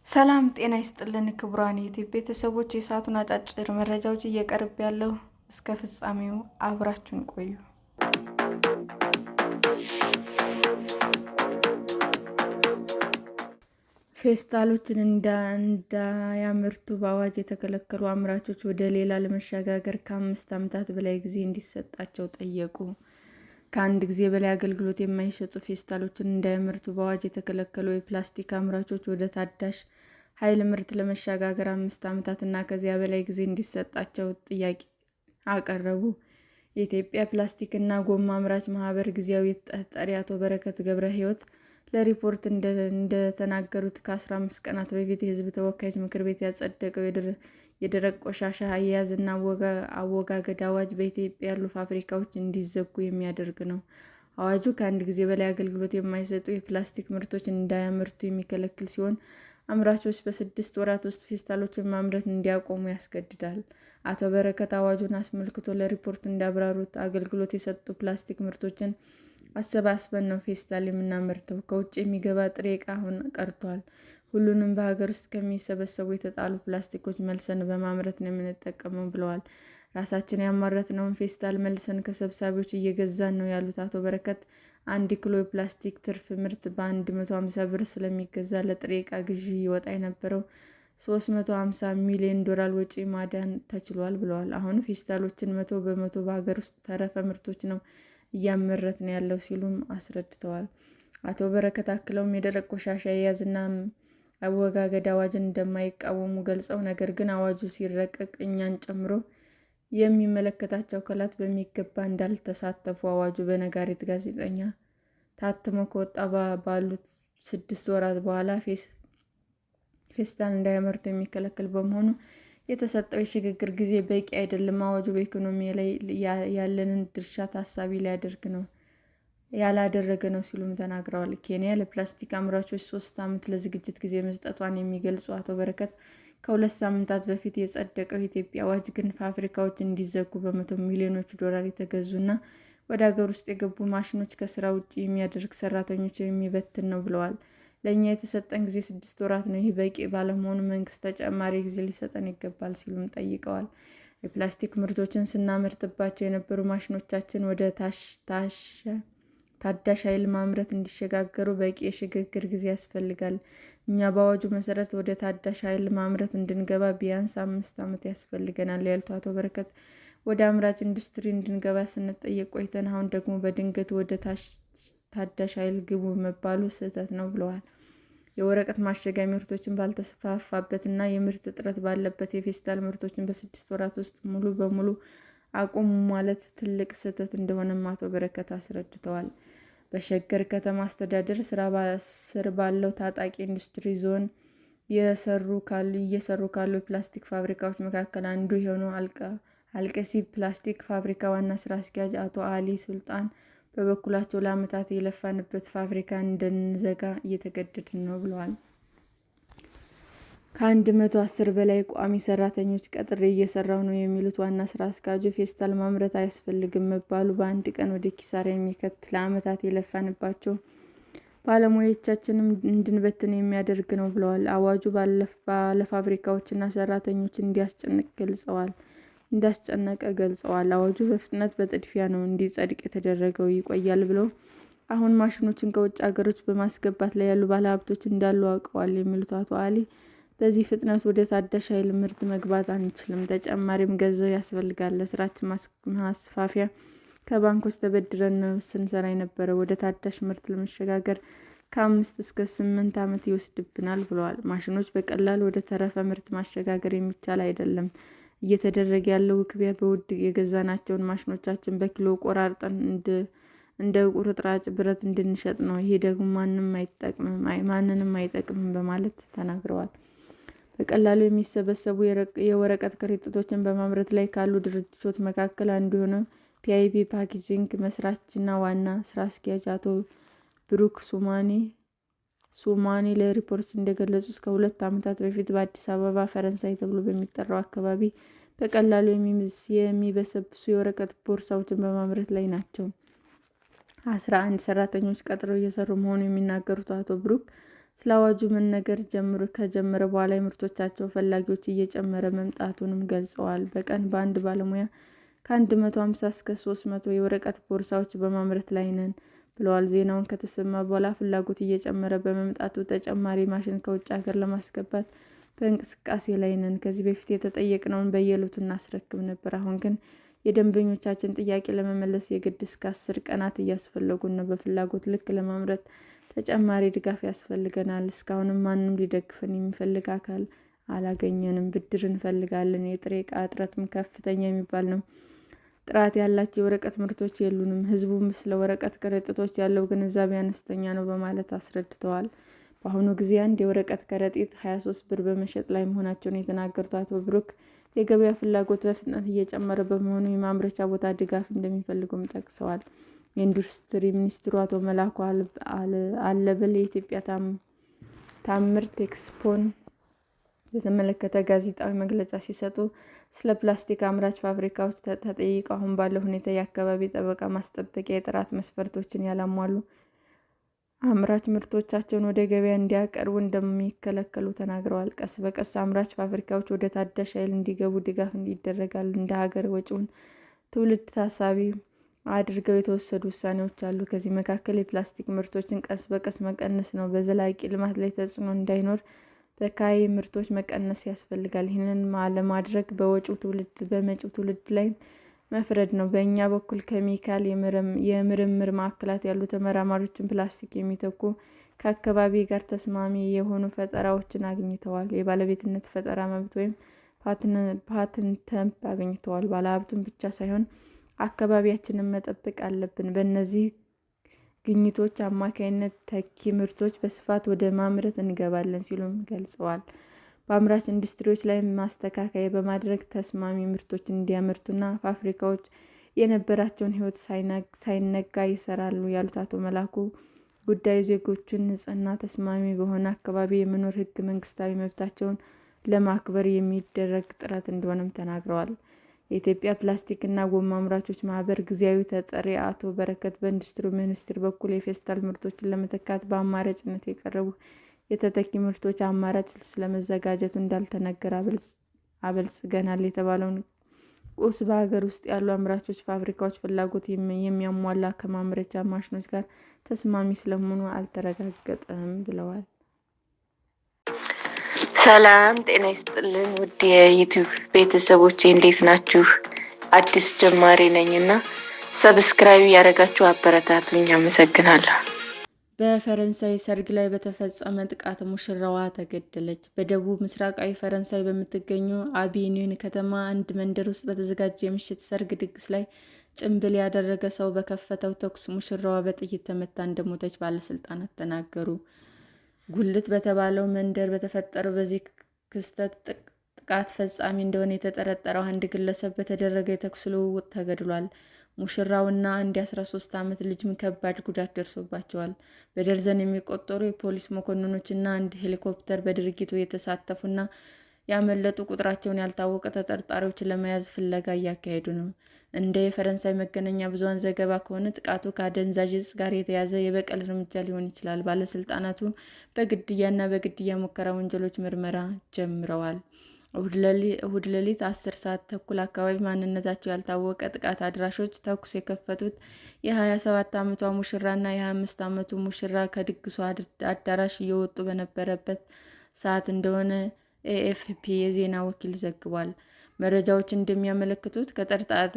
ሰላም ጤና ይስጥልን ክቡራን የዩቲዩብ ቤተሰቦች፣ የሰዓቱን አጫጭር መረጃዎች እየቀርብ ያለው እስከ ፍጻሜው አብራችሁን ቆዩ። ፌስታሎችን እንዳያመርቱ በአዋጅ የተከለከሉ አምራቾች ወደ ሌላ ለመሸጋገር ከ5 ዓመታት በላይ ጊዜ እንዲሰጣቸው ጠየቁ። ከአንድ ጊዜ በላይ አገልግሎት የማይሰጡ ፌስታሎችን እንዳያመርቱ በአዋጅ የተከለከሉ የፕላስቲክ አምራቾች ወደ ታዳሽ ኃይል ምርት ለመሸጋገር 5 ዓመታት እና ከዚያ በላይ ጊዜ እንዲሰጣቸው ጥያቄ አቀረቡ። የኢትዮጵያ ፕላስቲክ እና ጎማ አምራች ማህበር ጊዜያዊ ተጠሪ አቶ በረከት ገብረሕይወት ለሪፖርተር እንደተናገሩት ከ15 ቀናት በፊት የሕዝብ ተወካዮች ምክር ቤት ያጸደቀው የደረቅ ቆሻሻ አያያዝ እና አወጋገድ አዋጅ በኢትዮጵያ ያሉ ፋብሪካዎች እንዲዘጉ የሚያደርግ ነው። አዋጁ ከአንድ ጊዜ በላይ አገልግሎት የማይሰጡ የፕላስቲክ ምርቶችን እንዳያመርቱ የሚከለክል ሲሆን፣ አምራቾች በ6 ወራት ውስጥ ፌስታሎችን ማምረት እንዲያቆሙ ያስገድዳል። አቶ በረከት አዋጁን አስመልክቶ ለሪፖርተር እንዳብራሩት፣ አገልግሎት የሰጡ ፕላስቲክ ምርቶችን አሰባስበን ነው ፌስታል የምናመርተው። ከውጭ የሚገባ ጥሬ ዕቃ አሁን ቀርቷል። ሁሉንም በሀገር ውስጥ ከሚሰበሰቡ የተጣሉ ፕላስቲኮች መልሰን በማምረት ነው የምንጠቀመው ብለዋል። ራሳችን ያመረትነውን ፌስታል መልሰን ከሰብሳቢዎች እየገዛን ነው ያሉት አቶ በረከት፣ 1 ኪሎ የፕላስቲክ ትርፍ ምርት በ150 ብር ስለሚገዛ ለጥሬ ዕቃ ግዢ ይወጣ የነበረው $350 ሚሊዮን ወጪ ማዳን ተችሏል ብለዋል። አሁን ፌስታሎችን 100% በሀገር ውስጥ ተረፈ ምርቶች ነው እያመረትን ያለው ሲሉም አስረድተዋል። አቶ በረከት አክለውም የደረቅ ቆሻሻ አያያዝ እና አወጋገድ አዋጅን እንደማይቃወሙ ገልጸው፣ ነገር ግን አዋጁ ሲረቀቅ እኛን ጨምሮ የሚመለከታቸው አካላት በሚገባ እንዳልተሳተፉ አዋጁ በነጋሪት ጋዜጣ ታትሞ ከወጣ ባሉት 6 ወራት በኋላ ፌስታል እንዳያመርቱ የሚከለክል በመሆኑ የተሰጠው የሽግግር ጊዜ በቂ አይደለም። አዋጁ በኢኮኖሚ ላይ ያለንን ድርሻ ታሳቢ ያላደረገ ነው ሲሉም ተናግረዋል። ኬንያ ለፕላስቲክ አምራቾች 3 ዓመት ለዝግጅት ጊዜ መስጠቷን የሚገልጹ አቶ በረከት፣ ከ2 ሳምንታት በፊት የጸደቀው የኢትዮጵያ አዋጅ ግን ፋብሪካዎች እንዲዘጉ በ100 ሚሊዮኖች ዶላር የተገዙ እና ወደ ሀገር ውስጥ የገቡ ማሽኖች ከስራ ውጭ የሚያደርግ ሰራተኞች የሚበትን ነው ብለዋል። ለእኛ የተሰጠን ጊዜ 6 ወራት ነው። ይህ በቂ ባለመሆኑ መንግስት ተጨማሪ ጊዜ ሊሰጠን ይገባል ሲሉም ጠይቀዋል። የፕላስቲክ ምርቶችን ስናመርትባቸው የነበሩ ማሽኖቻችን ወደ ታዳሽ ኃይል ማምረት እንዲሸጋገሩ በቂ የሽግግር ጊዜ ያስፈልጋል። እኛ በአዋጁ መሰረት ወደ ታዳሽ ኃይል ማምረት እንድንገባ ቢያንስ 5 ዓመት ያስፈልገናል ያሉት አቶ በረከት፣ ወደ አምራች ኢንዱስትሪ እንድንገባ ስንጠየቅ ቆይተን አሁን ደግሞ በድንገት ወደ ታዳሽ ኃይል ግቡ መባሉ ስህተት ነው ብለዋል። የወረቀት ማሸጊያ ምርቶችን ባልተስፋፋበት እና የምርት እጥረት ባለበት የፌስታል ምርቶችን በ6 ወራት ውስጥ ሙሉ በሙሉ አቁሙ ማለት ትልቅ ስህተት እንደሆነም አቶ በረከት አስረድተዋል። በሸገር ከተማ አስተዳደር ስር ባለው ታጣቂ ኢንዱስትሪ ዞን እየሰሩ ካሉ የፕላስቲክ ፋብሪካዎች መካከል አንዱ የሆነው አልቀሲብ ፕላስቲክ ፋብሪካ ዋና ስራ አስኪያጅ አቶ አሊ ሱልጣን በበኩላቸው ለዓመታት የለፋንበት ፋብሪካ እንድንዘጋ እየተገደድን ነው ብለዋል። ከ110 በላይ ቋሚ ሰራተኞች ቀጥሬ እየሰራሁ ነው የሚሉት ዋና ስራ አስኪያጁ፣ ፌስታል ማምረት አያስፈልግም መባሉ በአንድ ቀን ወደ ኪሳራ የሚከት ለዓመታት የለፋንባቸው ባለሙያዎቻችንን እንድንበትን የሚያደርግ ነው ብለዋል። አዋጁ ባለፋብሪካዎች እና ሰራተኞች እንዳስጨነቀ ገልጸዋል። አዋጁ በፍጥነት በጥድፊያ ነው እንዲጸድቅ የተደረገው ይቆያል ብለው አሁን ማሽኖችን ከውጭ ሀገሮች በማስገባት ላይ ያሉ ባለሀብቶች እንዳሉ አውቀዋል የሚሉት አቶ አሊ፣ በዚህ ፍጥነት ወደ ታዳሽ ኃይል ምርት መግባት አንችልም፣ ተጨማሪም ገንዘብ ያስፈልጋል። ለስራችን ማስፋፊያ ከባንኮች ተበድረን ነው ስንሰራ የነበረው። ወደ ታዳሽ ምርት ለመሸጋገር ከ5 እስከ 8 ዓመት ይወስድብናል ብለዋል። ማሽኖች በቀላሉ ወደ ተረፈ ምርት ማሸጋገር የሚቻል አይደለም። እየተደረገ ያለው ውክቢያ በውድ የገዛናቸውን ማሽኖቻችን በኪሎ ቆራርጠን እንደ ቁርጥራጭ ብረት እንድንሸጥ ነው። ይሄ ደግሞ ማንንም አይጠቅምም በማለት ተናግረዋል። በቀላሉ የሚሰበሰቡ የወረቀት ከረጢቶችን በማምረት ላይ ካሉ ድርጅቶች መካከል አንዱ የሆነው ፒአይቢ ፓኬጂንግ መስራችና ዋና ስራ አስኪያጅ አቶ ብሩክ ሱማኔ ለሪፖርተር እንደገለጹት ከ2 ዓመታት በፊት በአዲስ አበባ ፈረንሳይ ተብሎ በሚጠራው አካባቢ በቀላሉ የሚበሰብሱ የወረቀት ቦርሳዎችን በማምረት ላይ ናቸው። 11 ሰራተኞች ቀጥረው እየሰሩ መሆኑን የሚናገሩት አቶ ብሩክ ስለ አዋጁ መነገር ከጀመረ በኋላ የምርቶቻቸው ፈላጊዎች እየጨመረ መምጣቱንም ገልጸዋል። በቀን በአንድ ባለሙያ ከ150 እስከ 300 የወረቀት ቦርሳዎች በማምረት ላይ ነን ብለዋል። ዜናውን ከተሰማ በኋላ ፍላጎት እየጨመረ በመምጣቱ ተጨማሪ ማሽን ከውጭ ሀገር ለማስገባት በእንቅስቃሴ ላይ ነን። ከዚህ በፊት የተጠየቅነውን በየዕለቱ እናስረክብ ነበር። አሁን ግን የደንበኞቻችን ጥያቄ ለመመለስ የግድ እስከ 10 ቀናት እያስፈለጉን ነው። በፍላጎት ልክ ለማምረት ተጨማሪ ድጋፍ ያስፈልገናል። እስካሁንም ማንም ሊደግፈን የሚፈልግ አካል አላገኘንም። ብድር እንፈልጋለን። የጥሬ ዕቃ እጥረትም ከፍተኛ የሚባል ነው። ጥራት ያላቸው የወረቀት ምርቶች የሉንም። ሕዝቡም ስለ ወረቀት ከረጢቶች ያለው ግንዛቤ አነስተኛ ነው በማለት አስረድተዋል። በአሁኑ ጊዜ አንድ የወረቀት ከረጢት 23 ብር በመሸጥ ላይ መሆናቸውን የተናገሩት አቶ ብሩክ የገበያ ፍላጎት በፍጥነት እየጨመረ በመሆኑ የማምረቻ ቦታ ድጋፍ እንደሚፈልጉም ጠቅሰዋል። የኢንዱስትሪ ሚኒስትሩ አቶ መላኩ አለበል የኢትዮጵያ ታምርት ኤክስፖን በተመለከተ ጋዜጣዊ መግለጫ ሲሰጡ ስለ ፕላስቲክ አምራች ፋብሪካዎች ተጠይቀው አሁን ባለው ሁኔታ የአካባቢ ጥበቃ ማስጠበቂያ የጥራት መስፈርቶችን ያላሟሉ አምራች ምርቶቻቸውን ወደ ገበያ እንዲያቀርቡ እንደሚከለከሉ ተናግረዋል። ቀስ በቀስ አምራች ፋብሪካዎች ወደ ታዳሽ ኃይል እንዲገቡ ድጋፍ ይደረጋል። እንደ ሀገር ወጪውን ትውልድ ታሳቢ አድርገው የተወሰዱ ውሳኔዎች አሉ። ከዚህ መካከል የፕላስቲክ ምርቶችን ቀስ በቀስ መቀነስ ነው። በዘላቂ ልማት ላይ ተጽዕኖ እንዳይኖር በካይ ምርቶች መቀነስ ያስፈልጋል። ይህንን ለማድረግ በመጪው ትውልድ ላይ መፍረድ ነው። በእኛ በኩል ኬሚካል የምርምር ማዕከላት ያሉ ተመራማሪዎችን ፕላስቲክ የሚተኩ ከአካባቢ ጋር ተስማሚ የሆኑ ፈጠራዎችን አግኝተዋል። የባለቤትነት ፈጠራ መብት ወይም ፓተንት አግኝተዋል። ባለሀብቱን ብቻ ሳይሆን አካባቢያችንን መጠበቅ አለብን። በእነዚህ ግኝቶች አማካይነት ተኪ ምርቶች በስፋት ወደ ማምረት እንገባለን ሲሉም ገልጸዋል። በአምራች ኢንዱስትሪዎች ላይ ማስተካከያ በማድረግ ተስማሚ ምርቶችን እንዲያመርቱና ፋብሪካዎች የነበራቸውን ሕይወት ሳይነጋ ይሰራሉ ያሉት አቶ መላኩ ጉዳዩ ዜጎችን ንጽህና ተስማሚ በሆነ አካባቢ የመኖር ሕገ መንግስታዊ መብታቸውን ለማክበር የሚደረግ ጥረት እንደሆነም ተናግረዋል። የኢትዮጵያ ፕላስቲክ እና ጎማ አምራቾች ማህበር ጊዜያዊ ተጠሪ አቶ በረከት በኢንዱስትሪ ሚኒስቴር በኩል የፌስታል ምርቶችን ለመተካት በአማራጭነት የቀረቡ የተተኪ ምርቶች አማራጭ ስለመዘጋጀቱ እንዳልተነገረ አበልጽገናል የተባለውን ቁስ በሀገር ውስጥ ያሉ አምራቾች ፋብሪካዎች ፍላጎት የሚያሟላ ከማምረቻ ማሽኖች ጋር ተስማሚ ስለመሆኑ አልተረጋገጠም ብለዋል። ሰላም ጤና ይስጥልን ውድ የዩቲዩብ ቤተሰቦቼ እንዴት ናችሁ? አዲስ ጀማሪ ነኝና ሰብስክራይብ ያደረጋችሁ አበረታቱኝ። አመሰግናለሁ። በፈረንሳይ ሰርግ ላይ በተፈጸመ ጥቃት ሙሽራዋ ተገደለች። በደቡብ ምስራቃዊ ፈረንሳይ በምትገኘው አቢኒን ከተማ አንድ መንደር ውስጥ በተዘጋጀ የምሽት ሰርግ ድግስ ላይ ጭንብል ያደረገ ሰው በከፈተው ተኩስ ሙሽራዋ በጥይት ተመታ እንደሞተች ባለስልጣናት ተናገሩ። ጉልት በተባለው መንደር በተፈጠረው በዚህ ክስተት ጥቃት ፈጻሚ እንደሆነ የተጠረጠረው አንድ ግለሰብ በተደረገ የተኩስ ልውውጥ ተገድሏል። ሙሽራውና አንድ የ13 ዓመት ልጅም ከባድ ጉዳት ደርሶባቸዋል። በደርዘን የሚቆጠሩ የፖሊስ መኮንኖች እና አንድ ሄሊኮፕተር በድርጊቱ የተሳተፉና ያመለጡ ቁጥራቸውን ያልታወቀ ተጠርጣሪዎችን ለመያዝ ፍለጋ እያካሄዱ ነው። እንደ የፈረንሳይ መገናኛ ብዙኃን ዘገባ ከሆነ ጥቃቱ ከአደንዛዥ ዕፅ ጋር የተያያዘ የበቀል እርምጃ ሊሆን ይችላል። ባለስልጣናቱ በግድያና በግድያ ሙከራ ወንጀሎች ምርመራ ጀምረዋል። እሁድ ሌሊት 10 ሰዓት ተኩል አካባቢ ማንነታቸው ያልታወቀ ጥቃት አድራሾች ተኩስ የከፈቱት የ27 ዓመቷ ሙሽራና የ25 ዓመቱ ሙሽራ ከድግሱ አዳራሽ እየወጡ በነበረበት ሰዓት እንደሆነ ኤኤፍፒ የዜና ወኪል ዘግቧል። መረጃዎች እንደሚያመለክቱት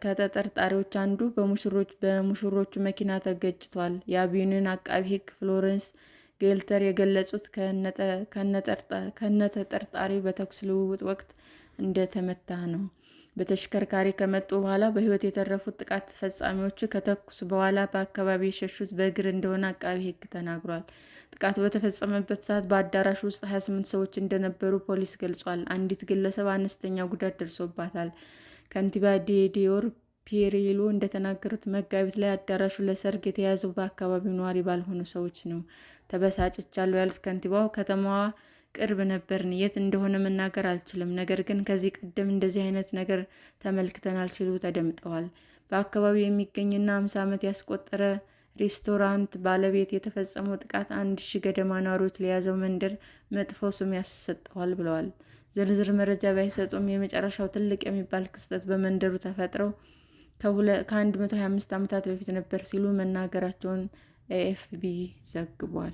ከተጠርጣሪዎች አንዱ በሙሽሮቹ መኪና ተገጭቷል። የአቢኒን አቃቤ ሕግ ፍሎረንስ ጌልተር የገለጹት ከነተጠርጣሪው በተኩስ ልውውጥ ወቅት እንደተመታ ነው። በተሽከርካሪ ከመጡ በኋላ በሕይወት የተረፉት ጥቃት ፈጻሚዎቹ ከተኩስ በኋላ በአካባቢው የሸሹት በእግር እንደሆነ አቃቤ ሕግ ተናግሯል። ጥቃቱ በተፈጸመበት ሰዓት በአዳራሹ ውስጥ 28 ሰዎች እንደነበሩ ፖሊስ ገልጿል። አንዲት ግለሰብ አነስተኛ ጉዳት ደርሶባታል። ከንቲባ ዲዲዮር ፒሬሎ እንደተናገሩት መጋቢት ላይ አዳራሹ ለሰርግ የተያዘው በአካባቢው ነዋሪ ባልሆኑ ሰዎች ነው። ተበሳጭቻለሁ ያሉት ከንቲባው ከተማዋ ቅርብ ነበርን፣ የት እንደሆነ መናገር አልችልም፣ ነገር ግን ከዚህ ቀደም እንደዚህ አይነት ነገር ተመልክተናል ሲሉ ተደምጠዋል። በአካባቢው የሚገኝና 50 ዓመት ያስቆጠረ ሬስቶራንት ባለቤት የተፈጸመው ጥቃት 1000 ገደማ ነዋሪዎች ለያዘው መንደር መጥፎ ስም ያሰጠዋል ብለዋል። ዝርዝር መረጃ ባይሰጡም የመጨረሻው ትልቅ የሚባል ክስተት በመንደሩ ተፈጥረው ከ125 ዓመታት በፊት ነበር ሲሉ መናገራቸውን ኤኤፍፒ ዘግቧል።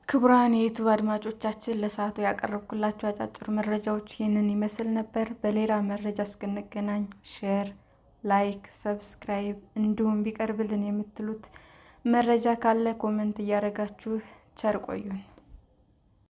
ክቡራን የዩቲዩብ አድማጮቻችን ለሰዓቱ ያቀረብኩላችሁ አጫጭር መረጃዎች ይህንን ይመስል ነበር። በሌላ መረጃ እስክንገናኝ ሼር፣ ላይክ፣ ሰብስክራይብ እንዲሁም ቢቀርብልን የምትሉት መረጃ ካለ ኮመንት እያደረጋችሁ ቸር ቆዩን።